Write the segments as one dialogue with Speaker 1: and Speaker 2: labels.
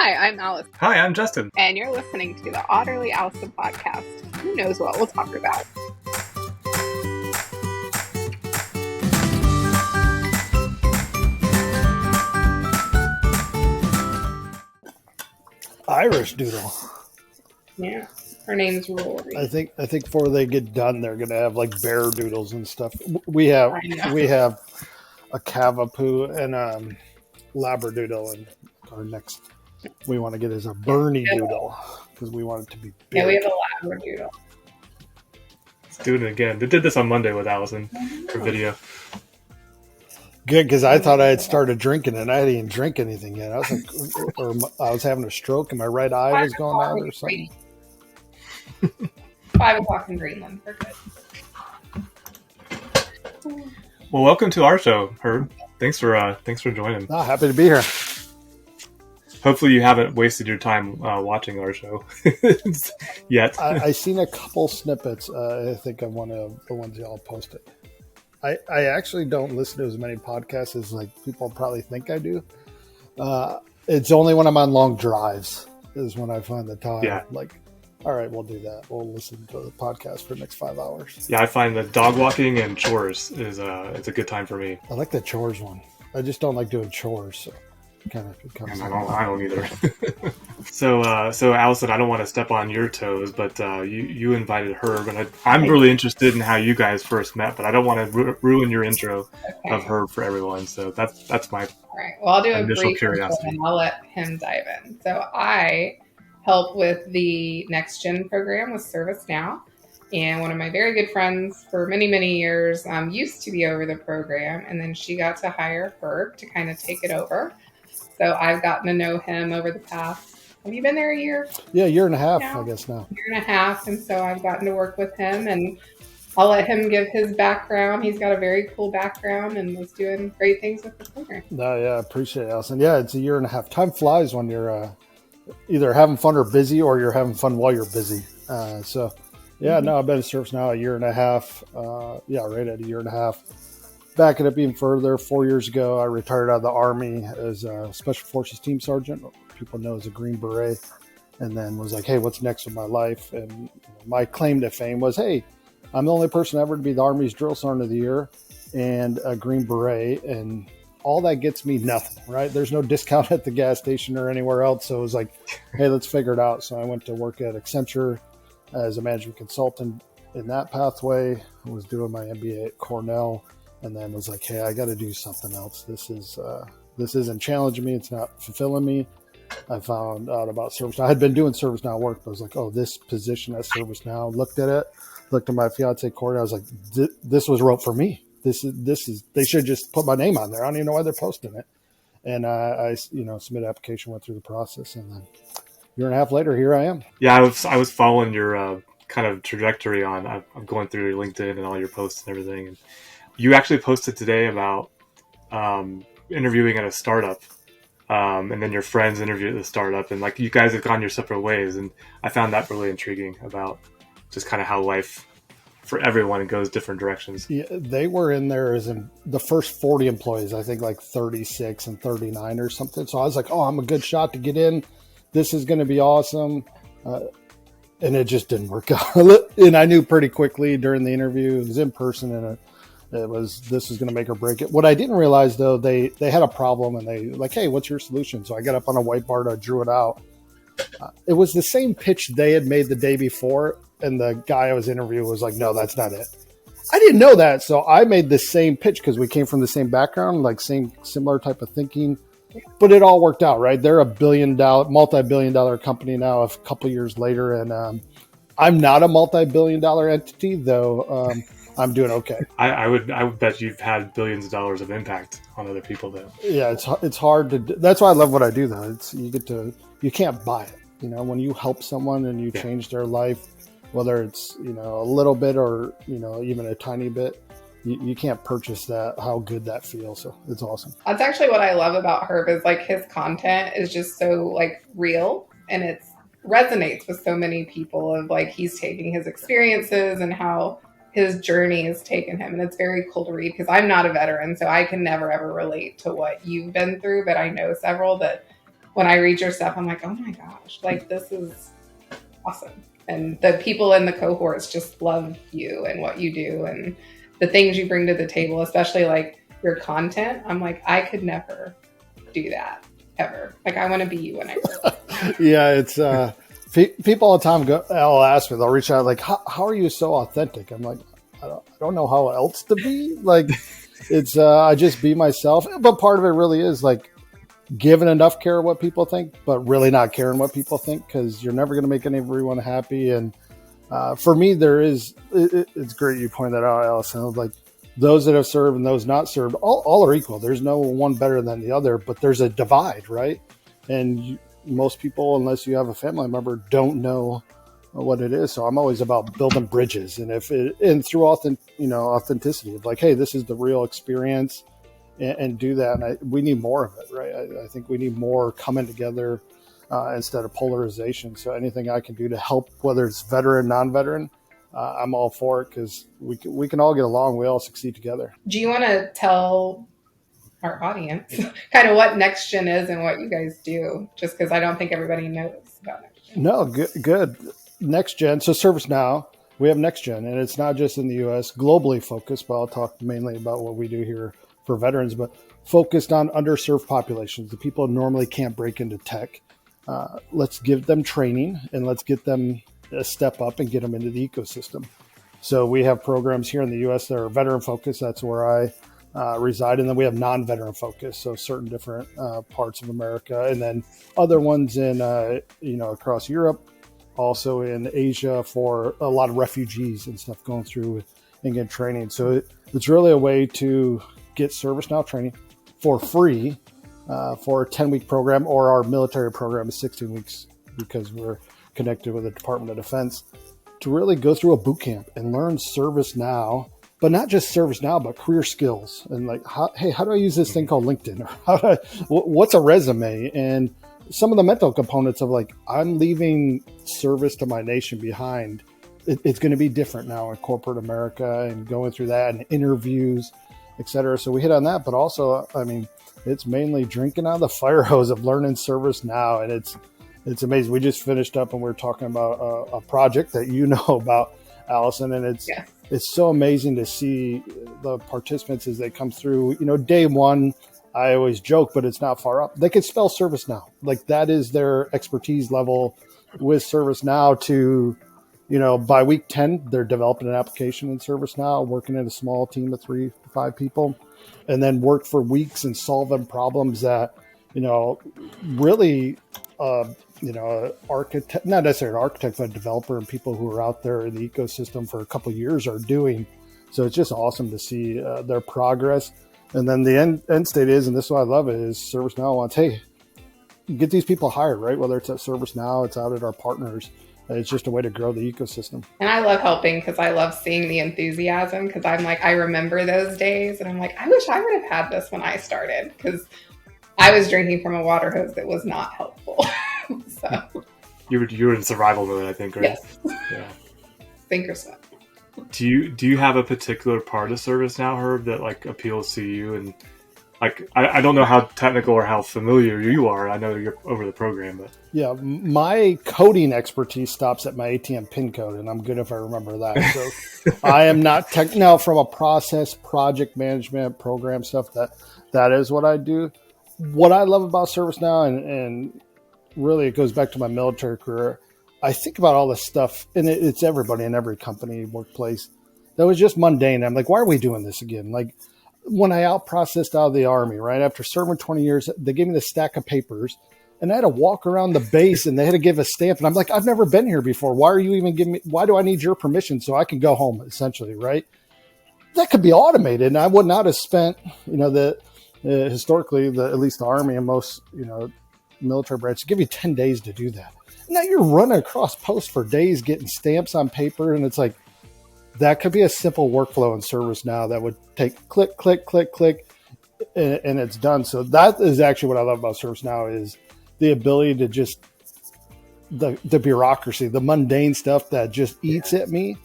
Speaker 1: Hi, I'm Allison.
Speaker 2: Hi, I'm Justin.
Speaker 1: And you're listening to the Otterly Owlsome podcast. Who knows what we'll talk about?
Speaker 3: Irish doodle.
Speaker 1: Yeah. Her name's Rory.
Speaker 3: I think before they get done, they're gonna have like bear doodles and stuff. We have a Cavapoo and a Labradoodle, and our next we want to get is a Bernie doodle because we want it to be big.
Speaker 1: Yeah, we have a Labradoodle.
Speaker 2: Let's do it again. They did this on Monday with Allison for video.
Speaker 3: Good, because I thought I had started drinking and I didn't even drink anything yet. I was like, or I was having a stroke and my right eye was going out or something.
Speaker 1: 5 o'clock in Greenland. We're good.
Speaker 2: Well, welcome to our show, Herb. Thanks for joining.
Speaker 3: Oh, happy to be here.
Speaker 2: Hopefully, you haven't wasted your time watching our show yet.
Speaker 3: I seen a couple snippets. I think on one of the ones y'all posted. I actually don't listen to as many podcasts as like people probably think I do. It's only when I'm on long drives is when I find the time.
Speaker 2: Yeah.
Speaker 3: Like, all right, we'll do that. We'll listen to the podcast for the next 5 hours.
Speaker 2: Yeah, I find that dog walking and chores is it's a good time for me.
Speaker 3: I like the chores one. I just don't like doing chores. So kind of becomes.
Speaker 2: I don't either. So Allison, I don't want to step on your toes, but you invited Herb, and I'm really interested in how you guys first met, but I don't want to ruin your intro of Herb for everyone. So that's my
Speaker 1: all right. Well, I'll do a
Speaker 2: initial
Speaker 1: brief
Speaker 2: curiosity,
Speaker 1: and I'll let him dive in. So I help with the NextGen program with ServiceNow, and one of my very good friends for many, many years used to be over the program, and then she got to hire Herb to kind of take it over. So I've gotten to know him over the past, have you been there a year?
Speaker 3: Yeah, year and a half,
Speaker 1: now?
Speaker 3: I guess now.
Speaker 1: Year and a half. And so I've gotten to work with him, and I'll let him give his background. He's got a very cool background and was doing great things with the program.
Speaker 3: No, yeah, I appreciate it, Allison. Yeah, it's a year and a half. Time flies when you're either having fun or busy, or you're having fun while you're busy. I've been at ServiceNow a year and a half. Right at a year and a half. Backing up even further, 4 years ago, I retired out of the Army as a Special Forces Team Sergeant, people know as a Green Beret, and then was like, hey, what's next with my life? And my claim to fame was, hey, I'm the only person ever to be the Army's Drill Sergeant of the Year and a Green Beret, and all that gets me nothing, right? There's no discount at the gas station or anywhere else, so it was like, hey, let's figure it out. So I went to work at Accenture as a management consultant in that pathway. I was doing my MBA at Cornell, and then was like, hey, I got to do something else. This isn't challenging me. It's not fulfilling me. I found out about ServiceNow. I had been doing ServiceNow work, but I was like, oh, this position at ServiceNow. Looked at my fiance Corey. I was like, this was wrote for me. This is. They should just put my name on there. I don't even know why they're posting it. And I submitted an application, went through the process, and then a year and a half later, here I am.
Speaker 2: Yeah, I was following your kind of trajectory on. I'm going through your LinkedIn and all your posts and everything, and you actually posted today about interviewing at a startup, and then your friends interviewed at the startup, and like you guys have gone your separate ways, and I found that really intriguing about just kind of how life for everyone goes different directions.
Speaker 3: Yeah, they were in there as in the first 40 employees, I think like 36 and 39 or something. So I was like, oh, I'm a good shot to get in. This is going to be awesome. And it just didn't work out. And I knew pretty quickly during the interview, it was in person, and this is going to make or break it. What I didn't realize, though, they had a problem, and they like, hey, what's your solution? So I got up on a whiteboard, I drew it out. It was the same pitch they had made the day before, and the guy I was interviewing was like, no, that's not it. I didn't know that, so I made the same pitch because we came from the same background, like similar type of thinking. But it all worked out, right? They're a multi-billion-dollar company now a couple years later, and I'm not a multi-billion-dollar entity, though. I'm doing okay.
Speaker 2: I would bet you've had billions of dollars of impact on other people, though.
Speaker 3: Yeah, it's hard to. That's why I love what I do, though. You can't buy it. When you help someone and you change their life, whether it's a little bit or even a tiny bit, you can't purchase that. How good that feels. So it's awesome.
Speaker 1: That's actually what I love about Herb is like his content is just so like real, and it resonates with so many people. Of like he's taking his experiences and how his journey has taken him. And it's very cool to read because I'm not a veteran, so I can never, ever relate to what you've been through. But I know several that when I read your stuff, I'm like, oh my gosh, like this is awesome. And the people in the cohorts just love you and what you do and the things you bring to the table, especially like your content. I'm like, I could never do that ever. Like, I want to be you when I grow up.
Speaker 3: Yeah, it's people all the time will ask me, they'll reach out like, how are you so authentic? I'm like, I don't know how else to be. Like, it's I just be myself. But part of it really is like giving enough care what people think, but really not caring what people think, because you're never going to make everyone happy. And for me, it's great you pointed that out, Allison. Like, those that have served and those not served, all are equal. There's no one better than the other, but there's a divide, right? And most people, unless you have a family member, don't know what it is. So I'm always about building bridges, and through authenticity of like, hey, this is the real experience, and do that. And we need more of it, right? I think we need more coming together instead of polarization. So anything I can do to help, whether it's veteran, non-veteran, I'm all for it, because we can all get along. We all succeed together.
Speaker 1: Do you want to tell our audience kind of what NextGen is and what you guys do? Just because I don't think everybody knows about NextGen.
Speaker 3: No, good. NextGen. So ServiceNow, we have NextGen, and it's not just in the U.S., globally focused, but I'll talk mainly about what we do here for veterans, but focused on underserved populations, the people normally can't break into tech. Let's give them training, and let's get them a step up and get them into the ecosystem. So we have programs here in the U.S. that are veteran focused. That's where I reside. And then we have non-veteran focused, so certain different parts of America, and then other ones in, across Europe, also in Asia for a lot of refugees and stuff going through and get training. So it's really a way to get ServiceNow training for free for a 10-week program, or our military program is 16 weeks because we're connected with the Department of Defense, to really go through a boot camp and learn ServiceNow, but not just ServiceNow, but career skills. And like, how do I use this thing called LinkedIn? Or what's a resume? And some of the mental components of like, I'm leaving service to my nation behind. It's going to be different now in corporate America, and going through that and interviews, et cetera. So we hit on that, but also, I mean, it's mainly drinking out of the fire hose of learning ServiceNow. And it's amazing. We just finished up and we were talking about a project that you know about, Allison, and it's so amazing to see the participants as they come through. Day one, I always joke, but it's not far up. They can spell ServiceNow. Like, that is their expertise level with ServiceNow to, by week 10, they're developing an application in ServiceNow, working in a small team of 3 to 5 people, and then work for weeks and solving problems that, really, architect, not necessarily an architect, but a developer and people who are out there in the ecosystem for a couple of years are doing. So it's just awesome to see their progress. And then the end state is, and this is why I love it, is ServiceNow wants, hey, get these people hired, right? Whether it's at ServiceNow, it's out at our partners. It's just a way to grow the ecosystem.
Speaker 1: And I love helping, because I love seeing the enthusiasm, because I'm like, I remember those days, and I'm like, I wish I would have had this when I started, because I was drinking from a water hose that was not helpful. So
Speaker 2: you were in survival mode, I think, right?
Speaker 1: Yes.
Speaker 2: Yeah.
Speaker 1: Sink or swim.
Speaker 2: Do you have a particular part of ServiceNow, Herb, that like appeals to you? And like, I don't know how technical or how familiar you are. I know you're over the program, but
Speaker 3: yeah, my coding expertise stops at my ATM pin code, and I'm good if I remember that. So I am not tech now from a process, project management, program stuff. That is what I do. What I love about ServiceNow, and really it goes back to my military career, I think about all this stuff, and it's everybody in every company, workplace, that was just mundane. I'm like, why are we doing this again? Like, when I out-processed out of the Army, right, after serving 20 years, they gave me this stack of papers, and I had to walk around the base, and they had to give a stamp, and I'm like, I've never been here before. Why are you even giving me, why do I need your permission so I can go home, essentially, right? That could be automated, and I would not have spent, historically, at least the Army and most, military branches give you 10 days to do that. Now you're running across posts for days getting stamps on paper, and it's like, that could be a simple workflow in ServiceNow that would take click, click, click, click, and it's done. So that is actually what I love about ServiceNow, is the ability to just, the bureaucracy, the mundane stuff that just eats at me,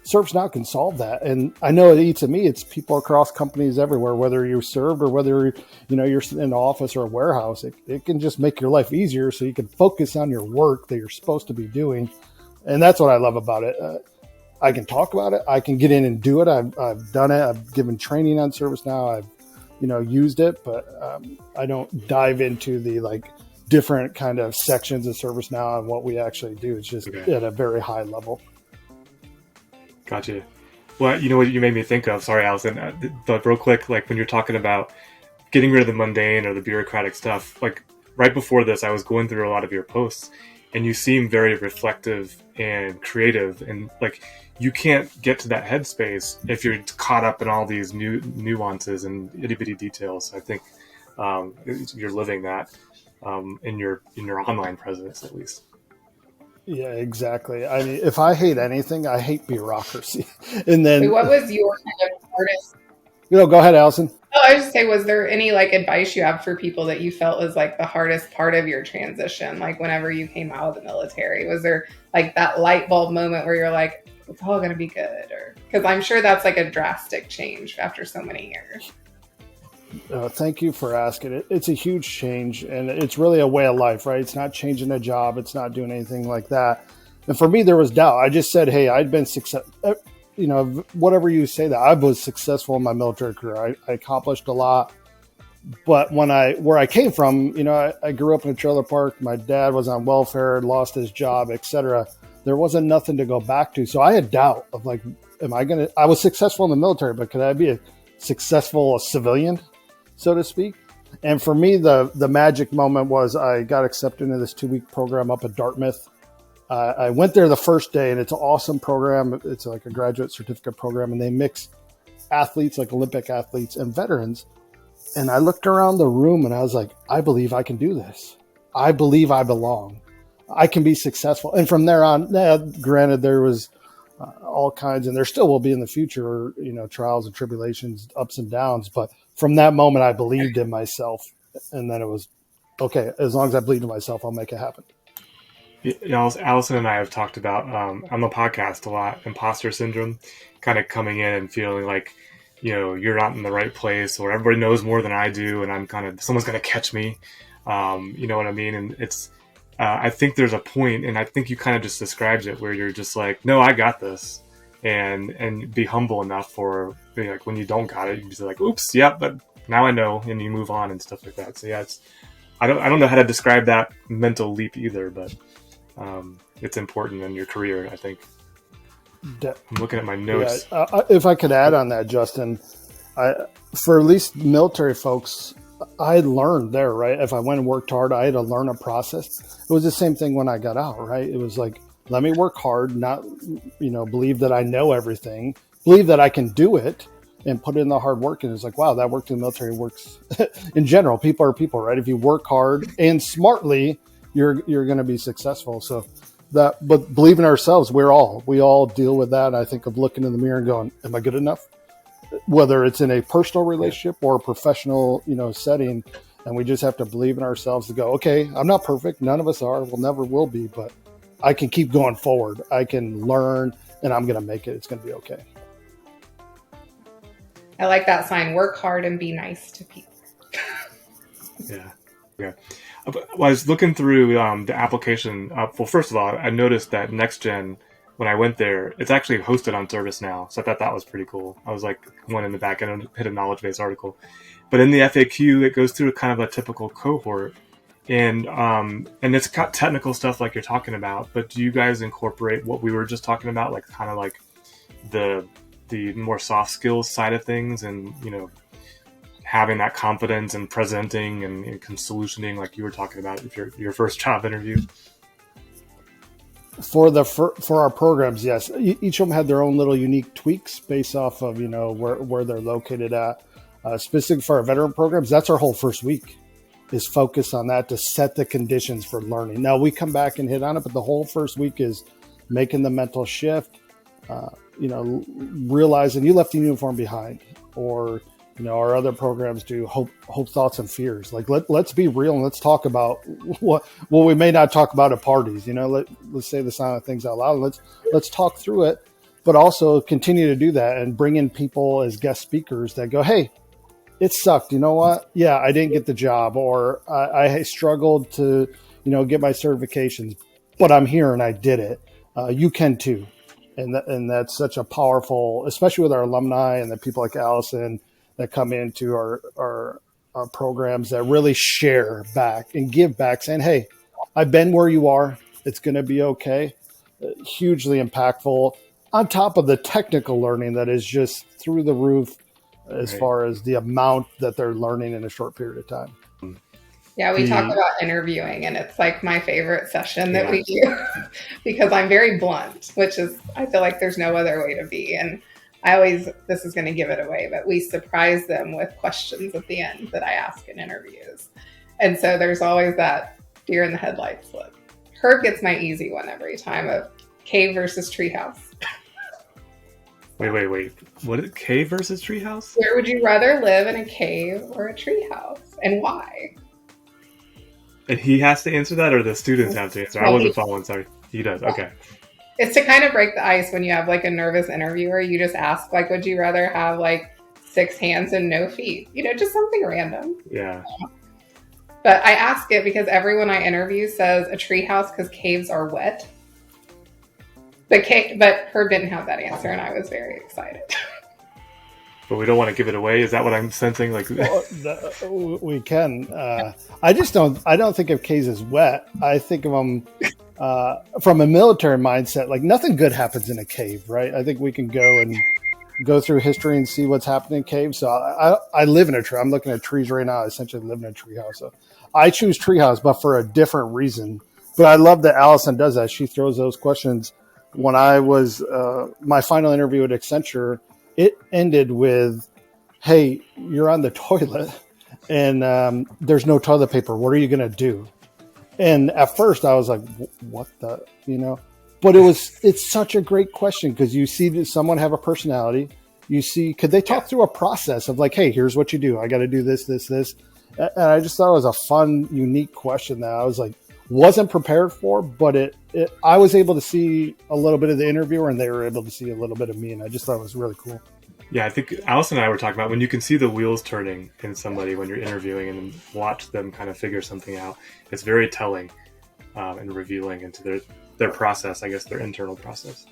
Speaker 3: ServiceNow can solve that. And I know it eats at me. It's people across companies everywhere, whether you're served or whether you're sitting in an office or a warehouse. It can just make your life easier so you can focus on your work that you're supposed to be doing. And that's what I love about it. I can talk about it. I can get in and do it. I've done it. I've given training on ServiceNow. I've used it, but I don't dive into the different kind of sections of ServiceNow and what we actually do. It's just at a very high level.
Speaker 2: Gotcha. Well, you know what you made me think of? Sorry, Allison, but real quick, when you're talking about getting rid of the mundane or the bureaucratic stuff, right before this, I was going through a lot of your posts, and you seem very reflective and creative, and you can't get to that headspace if you're caught up in all these new nuances and itty bitty details. I think you're living that in your online presence, at least.
Speaker 3: Yeah, exactly. I mean, if I hate anything, I hate bureaucracy. And then,
Speaker 1: so what was your kind of hardest?
Speaker 3: Go ahead, Allison.
Speaker 1: Oh, I was just say, was there any advice you have for people that you felt was the hardest part of your transition? Whenever you came out of the military, was there that light bulb moment where you're like, it's all going to be good? Or because I'm sure that's a drastic change after so many years.
Speaker 3: Thank you for asking it. It's a huge change, and it's really a way of life, right? It's not changing a job. It's not doing anything like that. And for me, there was doubt. I just said, hey, I'd been successful. Whatever you say that, I was successful in my military career. I accomplished a lot. But where I came from, I grew up in a trailer park. My dad was on welfare, lost his job, etc. There wasn't nothing to go back to. So I had doubt of I was successful in the military, but could I be a successful civilian, so to speak? And for me, the magic moment was I got accepted into this 2-week program up at Dartmouth. I went there the first day, and it's an awesome program. It's a graduate certificate program, and they mix athletes, Olympic athletes and veterans. And I looked around the room, and I was like, I believe I can do this. I believe I belong. I can be successful. And from there on, granted, there was all kinds, and there still will be in the future, trials and tribulations, ups and downs. But from that moment, I believed in myself. And then it was, okay, as long as I believe in myself, I'll make it happen.
Speaker 2: Allison and I have talked about on the podcast a lot, imposter syndrome, kind of coming in and feeling like, you're not in the right place, or everybody knows more than I do, and someone's going to catch me. You know what I mean? And it's, I think there's a point, and I think you kind of just described it, where you're just like, no, I got this, and be humble enough for when you don't got it, you just like, oops, yeah, but now I know, and you move on and stuff like that. So yeah, I don't know how to describe that mental leap either, but it's important in your career, I think. I'm looking at my notes.
Speaker 3: Yeah, if I could add on that, Justin, for at least military folks, I learned there, right? If I went and worked hard, I had to learn a process. It was the same thing when I got out, right? It was let me work hard, not, believe that I know everything, believe that I can do it, and put in the hard work. And it's wow, that worked in the military, works in general. People are people, right? If you work hard and smartly, you're going to be successful. So but believe in ourselves. We all deal with that. I think of looking in the mirror and going, am I good enough? Whether it's in a personal relationship or a professional, setting. And we just have to believe in ourselves to go, okay, I'm not perfect. None of us are. We'll never will be, but I can keep going forward. I can learn, and I'm going to make it. It's going to be okay.
Speaker 1: I like that sign. Work hard and be nice to people.
Speaker 2: Yeah. Well, I was looking through the application. Well, first of all, I noticed that NextGen, when I went there, it's actually hosted on ServiceNow. So I thought that was pretty cool. I was went in the back end and hit a knowledge base article. But in the FAQ, it goes through kind of a typical cohort. And it's got technical stuff like you're talking about. But do you guys incorporate what we were just talking about, the more soft skills side of things, and having that confidence and presenting and solutioning, like you were talking about, if your first job interview?
Speaker 3: For our programs, yes. Each of them had their own little unique tweaks based off of where they're located at. Specific for our veteran programs, that's our whole first week, is focus on that to set the conditions for learning. Now we come back and hit on it, but the whole first week is making the mental shift. Realizing you left the uniform behind, or our other programs do hope, thoughts, and fears. Let's be real, and let's talk about what we may not talk about at parties. Let's say the silent things out loud. Let's talk through it. but also continue to do that and bring in people as guest speakers that go, hey, it sucked. You know what? Yeah, I didn't get the job, or I struggled to, get my certifications, but I'm here and I did it. You can too. And that's such a powerful, especially with our alumni and the people like Allison that come into our programs that really share back and give back, saying, hey, I've been where you are. It's going to be okay. Hugely impactful on top of the technical learning that is just through the roof as far as the amount that they're learning in a short period of time.
Speaker 1: Yeah, we talk about interviewing, and it's like my favorite session that we do because I'm very blunt, which is, I feel like there's no other way to be. And this is going to give it away, but we surprise them with questions at the end that I ask in interviews. And so there's always that deer in the headlights look. Herb gets my easy one every time of cave versus treehouse.
Speaker 2: Wait. What? Cave versus treehouse?
Speaker 1: Where would you rather live, in a cave or a treehouse, and why?
Speaker 2: And he has to answer that, or the students have to answer? I wasn't following. Sorry, he does. Okay.
Speaker 1: It's to kind of break the ice when you have like a nervous interviewer. You just ask, like, would you rather have like 6 hands and no feet? Just something random.
Speaker 2: Yeah.
Speaker 1: But I ask it because everyone I interview says a treehouse because caves are wet. But Herb didn't have that answer, and I was very excited.
Speaker 2: But we don't want to give it away. Is that what I'm sensing? Like,
Speaker 3: we can. I don't think of caves as wet. I think of them from a military mindset. Like, nothing good happens in a cave, right? I think we can go through history and see what's happening in caves. So I live in a tree. I'm looking at trees right now. I essentially live in a treehouse. So I choose treehouse, but for a different reason. But I love that Allison does that. She throws those questions. When I was my final interview at Accenture, it ended with, hey, you're on the toilet and there's no toilet paper. What are you going to do? And at first I was like, what the, but it's such a great question because you see someone have a personality. You see, could they talk through a process of like, hey, here's what you do. I got to do this. And I just thought it was a fun, unique question that I was like, wasn't prepared for, but I was able to see a little bit of the interviewer and they were able to see a little bit of me. And I just thought it was really cool.
Speaker 2: Yeah, I think Allison and I were talking about when you can see the wheels turning in somebody when you're interviewing and watch them kind of figure something out. It's very telling and revealing into their process, I guess, their internal process.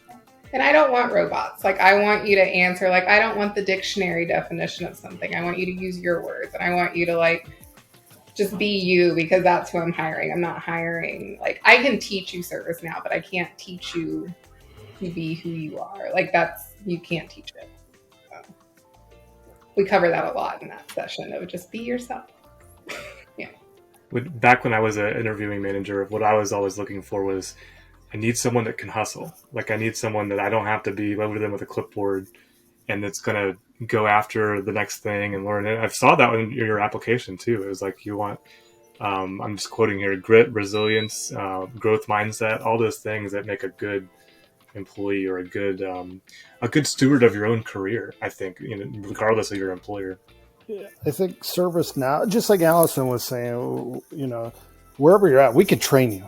Speaker 1: And I don't want robots. Like, I want you to answer, like, I don't want the dictionary definition of something. I want you to use your words. And I want you to, like, just be you, because that's who I'm hiring. I'm not hiring, like, I can teach you ServiceNow, but I can't teach you to be who you are. Like, you can't teach it. So we cover that a lot in that session of just be yourself. Yeah.
Speaker 2: Back when I was an interviewing manager, what I was always looking for was, I need someone that can hustle. Like, I need someone that I don't have to be over them with a clipboard and that's going to go after the next thing and learn it. I saw that in your application too. It was like, you want, I'm just quoting here, grit, resilience, growth mindset, all those things that make a good employee or a good steward of your own career, I think, regardless of your employer.
Speaker 3: Yeah, I think ServiceNow, just like Allison was saying, wherever you're at, we could train you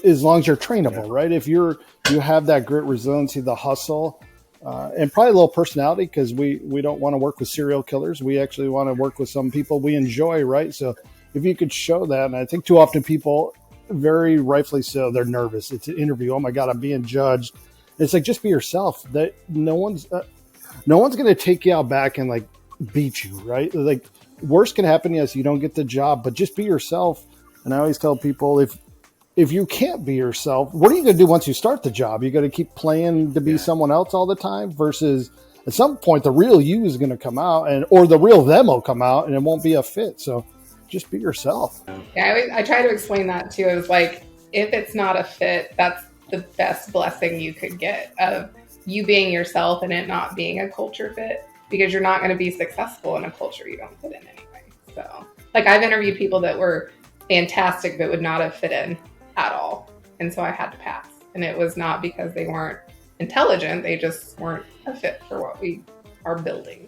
Speaker 3: as long as you're trainable, right? If you have that grit, resiliency, the hustle, and probably a little personality, because we don't want to work with serial killers. We actually want to work with some people we enjoy, right? So if you could show that, and I think too often people, very rightfully so, they're nervous. It's an interview. Oh my God, I'm being judged. It's like, just be yourself. That no one's going to take you out back and like beat you, right? Like, worst can happen, yes, you don't get the job, but just be yourself. And I always tell people, if you can't be yourself, what are you going to do once you start the job? You're going to keep playing to be someone else all the time, versus at some point the real you is going to come out, or the real them will come out, and it won't be a fit. So just be yourself.
Speaker 1: Yeah, I try to explain that too. It was like, if it's not a fit, that's the best blessing you could get, of you being yourself and it not being a culture fit, because you're not going to be successful in a culture you don't fit in anyway. So, like, I've interviewed people that were fantastic but would not have fit in at all. And so I had to pass. And it was not because they weren't intelligent. They just weren't a fit for what we are building.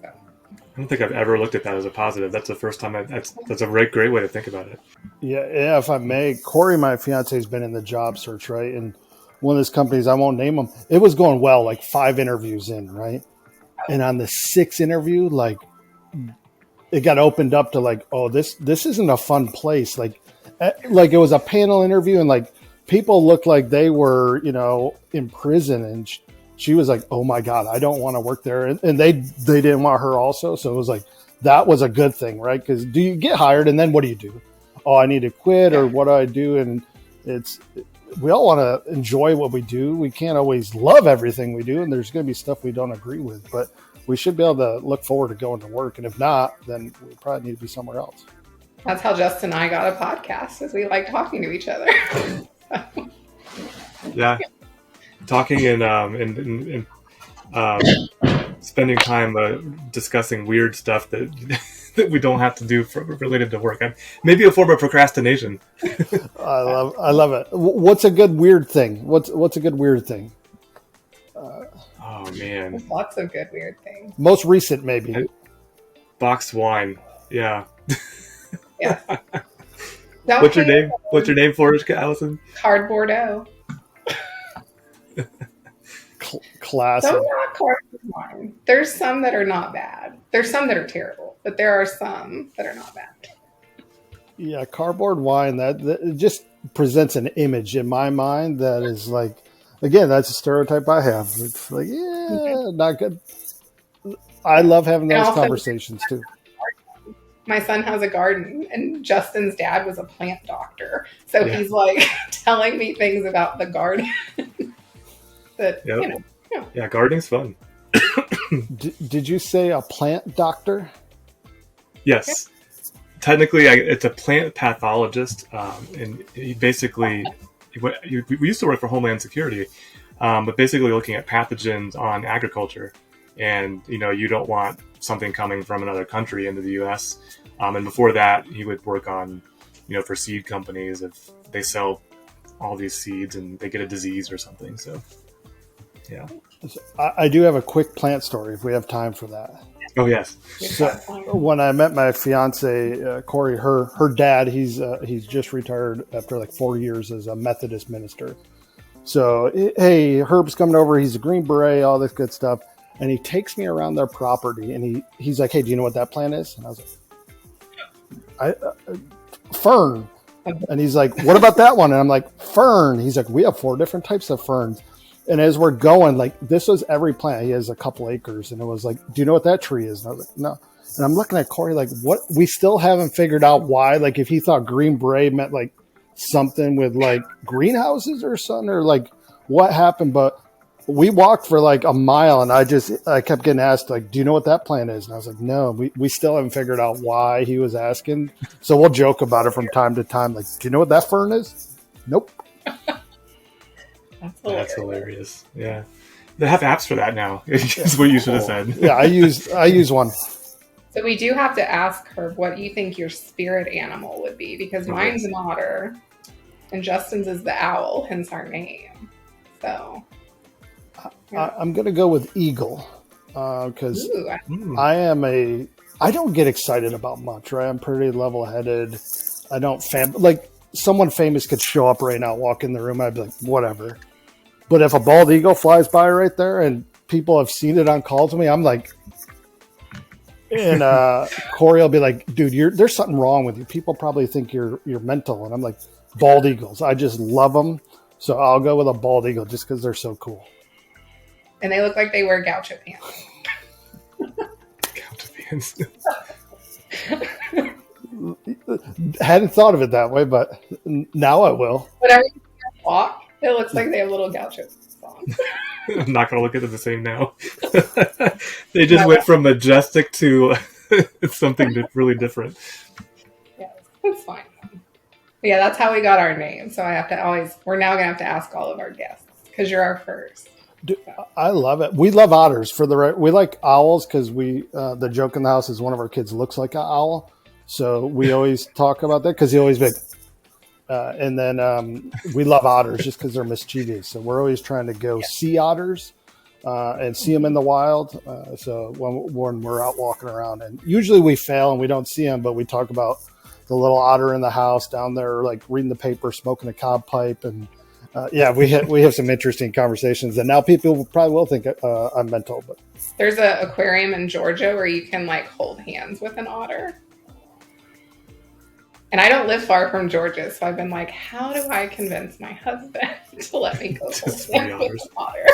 Speaker 1: So
Speaker 2: I don't think I've ever looked at that as a positive. That's the first time. That's a great way to think about it.
Speaker 3: Yeah. If I may, Corey, my fiance, has been in the job search, right? And one of those companies, I won't name them, it was going well, like 5 interviews in, right? And on the 6th interview, like it got opened up to like, oh, this isn't a fun place. Like it was a panel interview, and like people looked like they were, in prison, and she was like, oh my God, I don't want to work there. And they didn't want her also. So it was like, that was a good thing, right? Because do you get hired and then what do you do? Oh, I need to quit, or what do I do? And we all want to enjoy what we do. We can't always love everything we do, and there's going to be stuff we don't agree with, but we should be able to look forward to going to work. And if not, then we probably need to be somewhere else.
Speaker 1: That's how Justin and I got a podcast, is we like talking to each other.
Speaker 2: Yeah. Talking and spending time discussing weird stuff that we don't have to do related to work. Maybe a form of procrastination.
Speaker 3: I love it. What's a good weird thing? What's a good weird thing?
Speaker 2: Oh man,
Speaker 1: There's lots of good weird things.
Speaker 3: Most recent, maybe.
Speaker 2: Boxed wine. Yeah.
Speaker 1: Yeah.
Speaker 2: What's your name? What's your name for it, Allison?
Speaker 1: Cardbordeaux.
Speaker 3: Classic.
Speaker 1: Those are not cardboard wine. There's some that are not bad. There's some that are terrible, but there are some that are not bad.
Speaker 3: Yeah, cardboard wine, that it just presents an image in my mind that is like, again, that's a stereotype I have. It's like, not good. I love having those conversations too.
Speaker 1: My son has a garden, and Justin's dad was a plant doctor. So he's like telling me things about the garden. That,
Speaker 2: Yeah, gardening's fun.
Speaker 3: Did you say a plant doctor?
Speaker 2: Yes. Technically, it's a plant pathologist, and he basically, we used to work for Homeland Security, but basically looking at pathogens on agriculture. And, you don't want something coming from another country into the U.S. And before that, he would work on, for seed companies if they sell all these seeds and they get a disease or something. So, yeah.
Speaker 3: I do have a quick plant story if we have time for that.
Speaker 2: Oh, yes.
Speaker 3: So when I met my fiance, Corey, her dad, he's just retired after like 4 years as a Methodist minister. So, hey, Herb's coming over. He's a Green Beret, all this good stuff. And he takes me around their property, and he's like, hey, do you know what that plant is? And I was like, fern. And he's like, what about that one? And I'm like, fern. He's like, we have 4 different types of ferns. And as we're going, like, this was every plant. He has a couple acres. And it was like, do you know what that tree is? And I was like, no. And I'm looking at Corey like, what? We still haven't figured out why. Like, if he thought Green Beret meant like something with like greenhouses or something, or like what happened. But we walked for like a mile, and I kept getting asked, like, do you know what that plant is? And I was like, no, we still haven't figured out why he was asking. So we'll joke about it from time to time. Like, do you know what that fern is? Nope.
Speaker 1: That's
Speaker 2: hilarious. Yeah. They have apps for that now. Is what you should have said.
Speaker 3: Yeah, I use one.
Speaker 1: So we do have to ask her what you think your spirit animal would be, because mine's an otter and Justin's is the owl, hence our name. So
Speaker 3: I'm going to go with eagle because I don't get excited about much, right? I'm pretty level-headed. I don't like someone famous could show up right now, walk in the room, I'd be like, whatever. But if a bald eagle flies by right there and people have seen it on call to me, I'm like, and Corey will be like, dude, there's something wrong with you. People probably think you're mental. And I'm like, bald eagles. I just love them. So I'll go with a bald eagle just because they're so cool.
Speaker 1: And they look like they wear gaucho pants.
Speaker 2: Gaucho pants.
Speaker 3: Hadn't thought of it that way, but now I will.
Speaker 1: Whenever you walk, it looks like they have little gaucho pants on.
Speaker 2: I'm not going to look at it the same now. They just went from majestic to something really different.
Speaker 1: Yeah, it's fine. But yeah, that's how we got our name. So we're now going to have to ask all of our guests because you're our first.
Speaker 3: Dude, I love it. We love otters we like owls because the joke in the house is one of our kids looks like an owl. So we always talk about that because he always big. And then we love otters just because they're mischievous. So we're always trying to go see otters and see them in the wild. So when we're out walking around, and usually we fail and we don't see them, but we talk about the little otter in the house down there, like reading the paper, smoking a cob pipe, and we have some interesting conversations, and now people probably will think I'm mental. But
Speaker 1: There's an aquarium in Georgia where you can like hold hands with an otter. And I don't live far from Georgia, so I've been like, how do I convince my husband to let me go hold hands with an otter?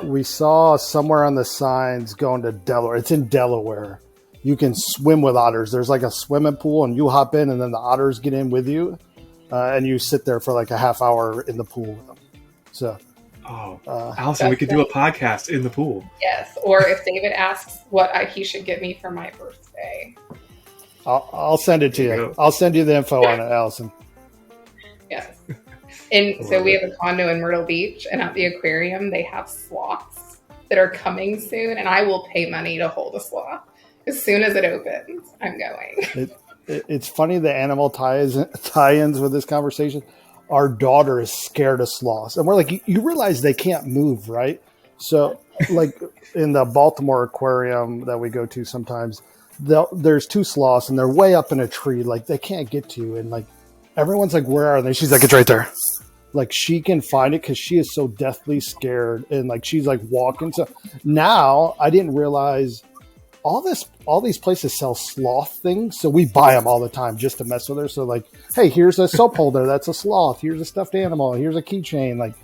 Speaker 3: We saw somewhere on the signs going to Delaware. It's in Delaware. You can swim with otters. There's like a swimming pool, and you hop in, and then the otters get in with you, and you sit there for like a half hour in the pool with them. So,
Speaker 2: Allison, we could do a podcast in the pool.
Speaker 1: Yes, or if David asks what he should get me for my birthday.
Speaker 3: I'll send it to you. I'll send you the info on it, Allison.
Speaker 1: Yes. And so we have a condo in Myrtle Beach, and at the aquarium, they have sloths that are coming soon, and I will pay money to hold a sloth. As soon as it opens, I'm going.
Speaker 3: It's funny, the animal tie-ins with this conversation. Our daughter is scared of sloths. And we're like, you realize they can't move, right? So like in the Baltimore aquarium that we go to sometimes, there's 2 sloths and they're way up in a tree. Like they can't get to you. And like, everyone's like, where are they? She's like, it's right there. Like she can find it because she is so deathly scared. And like, she's like walking. So now I didn't realize all these places sell sloth things. So we buy them all the time just to mess with her. So like, hey, here's a soap holder. That's a sloth. Here's a stuffed animal. Here's a keychain. Like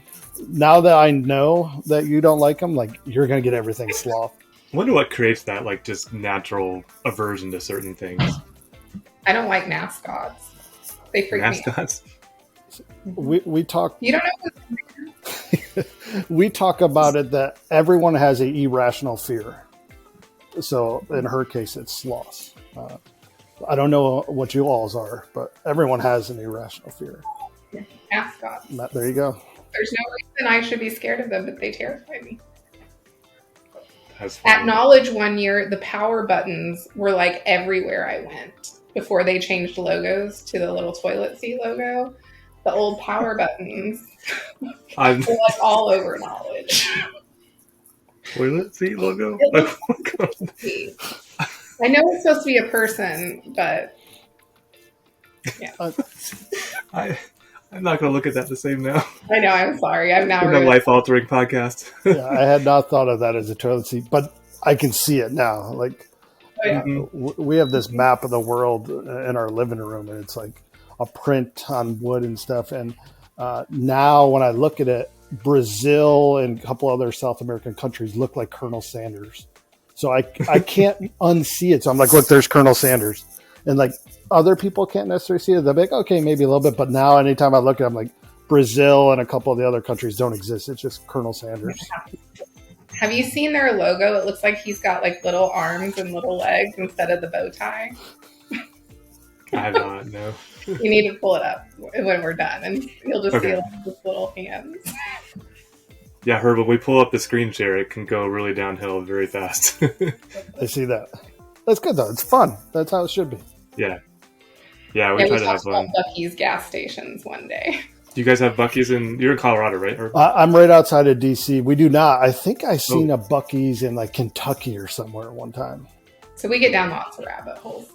Speaker 3: now that I know that you don't like them, like you're going to get everything sloth.
Speaker 2: I wonder what creates that, like, just natural aversion to certain things.
Speaker 1: I don't like mascots. They freak me out.
Speaker 3: We talk.
Speaker 1: You don't know.
Speaker 3: We talk about it that everyone has an irrational fear. So in her case, it's sloths. I don't know what you all's are, but everyone has an irrational fear.
Speaker 1: Mascots.
Speaker 3: There you go.
Speaker 1: There's no reason I should be scared of them, but they terrify me. At Knowledge one year, the power buttons were like everywhere I went before they changed logos to the little toilet seat logo. The old power buttons were like all over Knowledge.
Speaker 2: Toilet seat logo?
Speaker 1: I know it's supposed to be a person, but yeah.
Speaker 2: I'm not going to look at that the same now.
Speaker 1: I know, I'm sorry. I'm now
Speaker 2: a life-altering podcast.
Speaker 3: Yeah, I had not thought of that as a toilet seat, but I can see it now. Like, we have this map of the world in our living room, and it's like a print on wood and stuff. And now when I look at it, Brazil and a couple other South American countries look like Kernel Sanders. So I can't unsee it. So I'm like, look, there's Kernel Sanders. And like other people can't necessarily see it. They're like, okay, maybe a little bit. But now anytime I look at it, I'm like, Brazil and a couple of the other countries don't exist. It's just Kernel Sanders.
Speaker 1: Have you seen their logo? It looks like he's got like little arms and little legs instead of the bow tie.
Speaker 2: I have not, no.
Speaker 1: You need to pull it up when we're done, and you'll just see like his little hands.
Speaker 2: Yeah, Herb, when we pull up the screen share, it can go really downhill very fast.
Speaker 3: I see that. That's good, though. It's fun. That's how it should be.
Speaker 2: Yeah. Yeah, we try to have fun.
Speaker 1: Buc-ee's gas stations one day.
Speaker 2: Do you guys have Buc-ee's you're in Colorado, right?
Speaker 3: I'm right outside of DC. We do not. I think I seen a Buc-ee's in like Kentucky or somewhere one time.
Speaker 1: So we get down lots of rabbit holes.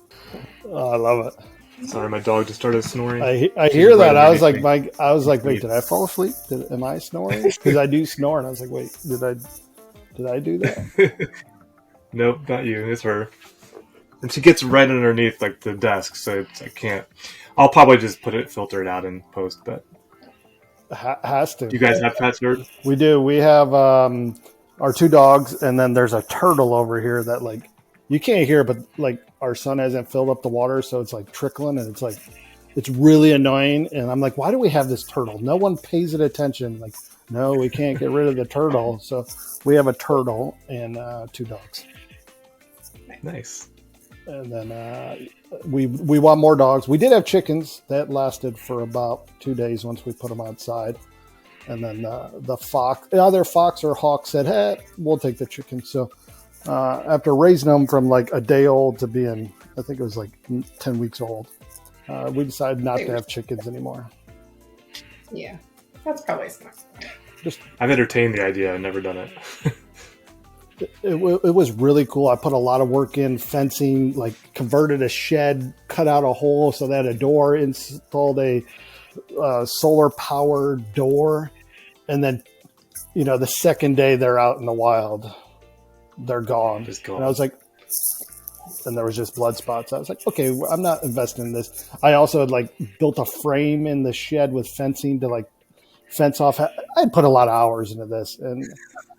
Speaker 3: I love it.
Speaker 2: Sorry, my dog just started snoring.
Speaker 3: I hear that. I was like, wait, did I fall asleep? Am I snoring? Because I do snore, and I was like, wait, did I do that?
Speaker 2: Nope, not you. It's her. And she gets right underneath like the desk, so I can't. I'll probably just filter it out in post, but
Speaker 3: has to.
Speaker 2: Do you guys have pets, Herb?
Speaker 3: We do. We have our 2 dogs, and then there's a turtle over here that like you can't hear, but like our son hasn't filled up the water, so it's like trickling, and it's really annoying. And I'm like, why do we have this turtle? No one pays it attention. Like, no, we can't get rid of the turtle, so we have a turtle and 2 dogs.
Speaker 2: Nice.
Speaker 3: And then we want more dogs. We did have chickens that lasted for about 2 days once we put them outside. And then the other fox or hawk said, hey, we'll take the chickens. So after raising them from like a day old to being, I think it was like 10 weeks old, we decided not to have chickens anymore.
Speaker 1: Yeah, that's probably smart.
Speaker 2: I've entertained the idea. I've never done it.
Speaker 3: It was really cool. I put a lot of work in fencing, like converted a shed, cut out a hole so that a door, installed a solar power door, and then the second day they're out in the wild, they're gone.
Speaker 2: Just gone.
Speaker 3: And I was like, and there was just blood spots. I was like, okay, I'm not investing in this. I also had like built a frame in the shed with fencing to like fence off. I put a lot of hours into this, and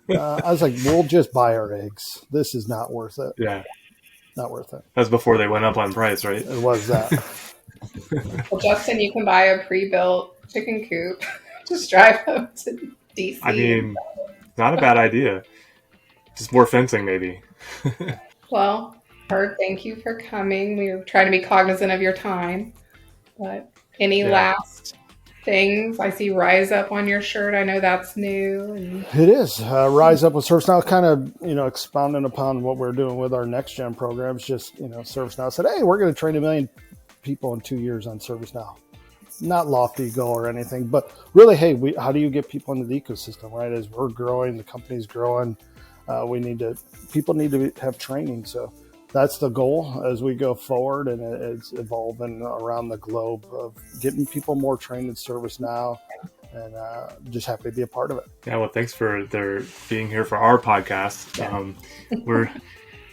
Speaker 3: I was like, we'll just buy our eggs. This is not worth it.
Speaker 2: Yeah.
Speaker 3: Not worth it.
Speaker 2: That's before they went up on price, right?
Speaker 3: It was that.
Speaker 1: Well, Justin, you can buy a pre-built chicken coop. Just drive up to DC.
Speaker 2: I mean, not a bad idea. Just more fencing, maybe.
Speaker 1: Well, Herb, thank you for coming. We were trying to be cognizant of your time. But any last things? I see RiseUp on your shirt. I know that's new. And...
Speaker 3: It is. RiseUp with ServiceNow, kind of, expounding upon what we're doing with our NextGen programs. Just, ServiceNow said, hey, we're going to train 1 million people in 2 years on ServiceNow. Not lofty goal or anything, but really, hey, how do you get people into the ecosystem, right? As we're growing, the company's growing, people need to have training. So that's the goal as we go forward, and it's evolving around the globe of getting people more trained in ServiceNow, and just happy to be a part of it.
Speaker 2: Yeah, well, thanks for their being here for our podcast. Yeah.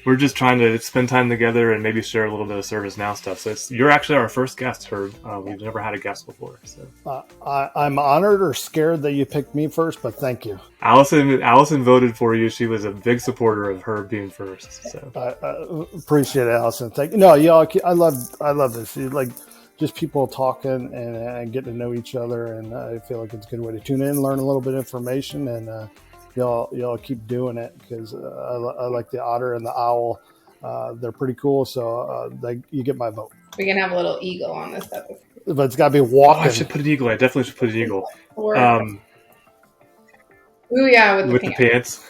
Speaker 2: We're just trying to spend time together and maybe share a little bit of ServiceNow stuff. So you're actually our first guest, Herb. We've never had a guest before. So
Speaker 3: I'm honored or scared that you picked me first, but thank you.
Speaker 2: Allison voted for you. She was a big supporter of Herb being first. So
Speaker 3: I appreciate it, Allison. Thank you. No, y'all, I love this. Like just people talking and getting to know each other, and I feel like it's a good way to tune in, learn a little bit of information, and y'all keep doing it, because I like the otter and the owl. They're pretty cool, so you get my vote.
Speaker 1: We can have a little eagle on this episode.
Speaker 3: But it's got to be walking.
Speaker 2: I should put an eagle. I definitely should put an eagle.
Speaker 1: Or, with the pants.